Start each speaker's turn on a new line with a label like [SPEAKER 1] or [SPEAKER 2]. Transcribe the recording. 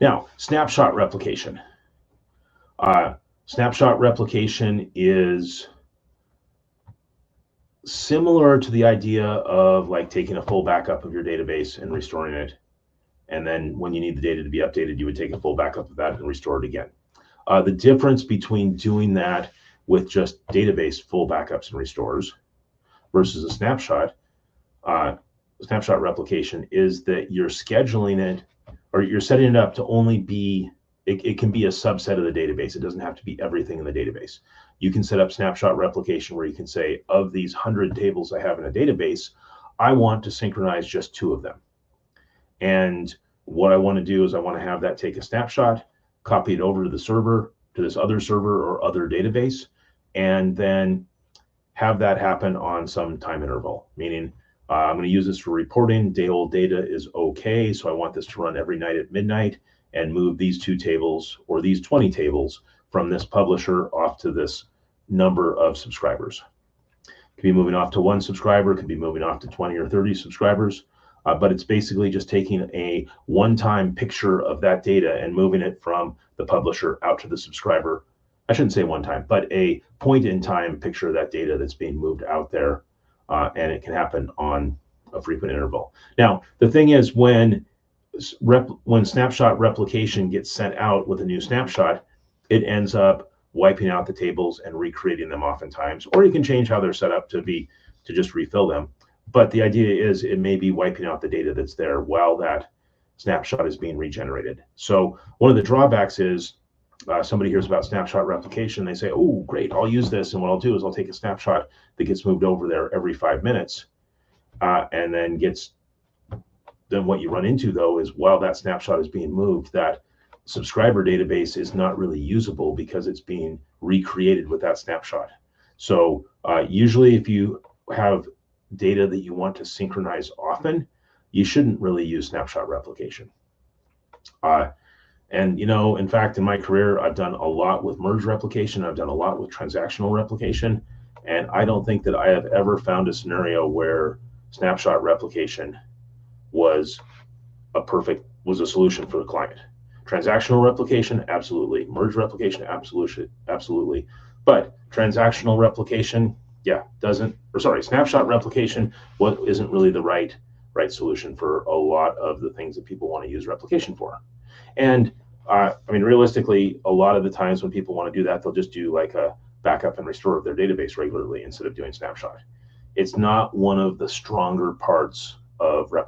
[SPEAKER 1] Now, snapshot replication. Snapshot replication is similar to the idea of like taking a full backup of your database and restoring it. And then when you need the data to be updated, you would take a full backup of that and restore it again. The difference between doing that with just database full backups and restores versus a snapshot replication is that you're scheduling it, or you're setting it up to only be, it can be a subset of the database. It doesn't have to be everything in the database. You can set up snapshot replication where you can say, of these 100 tables I have in a database, I want to synchronize just 2 of them. And what I want to do is I want to have that take a snapshot, copy it over to the server, to this other server or other database, and then have that happen on some time interval, meaning I'm going to use this for reporting. Day-old data is okay, so I want this to run every night at midnight and move these 2 tables or these 20 tables from this publisher off to this number of subscribers. Could be moving off to 1 subscriber, could be moving off to 20 or 30 subscribers, but it's basically just taking a one-time picture of that data and moving it from the publisher out to the subscriber. I shouldn't say one time, but a point-in-time picture of that data that's being moved out there, and it can happen on a frequent interval. Now, the thing is, when snapshot replication gets sent out with a new snapshot, it ends up wiping out the tables and recreating them oftentimes, or you can change how they're set up to just refill them. But the idea is it may be wiping out the data that's there while that snapshot is being regenerated. So one of the drawbacks is somebody hears about snapshot replication. They say, oh, great, I'll use this. And what I'll do is I'll take a snapshot that gets moved over there every 5 minutes. And then what you run into, though, is while that snapshot is being moved, that subscriber database is not really usable because it's being recreated with that snapshot. So usually if you have data that you want to synchronize often, you shouldn't really use snapshot replication. And in fact, in my career, I've done a lot with merge replication. I've done a lot with transactional replication. And I don't think that I have ever found a scenario where snapshot replication was a solution for the client. Transactional replication, absolutely. Merge replication, absolutely. But transactional replication, snapshot replication isn't really the right solution for a lot of the things that people want to use replication for. And realistically, a lot of the times when people want to do that, they'll just do like a backup and restore of their database regularly instead of doing snapshot. It's not one of the stronger parts of replication.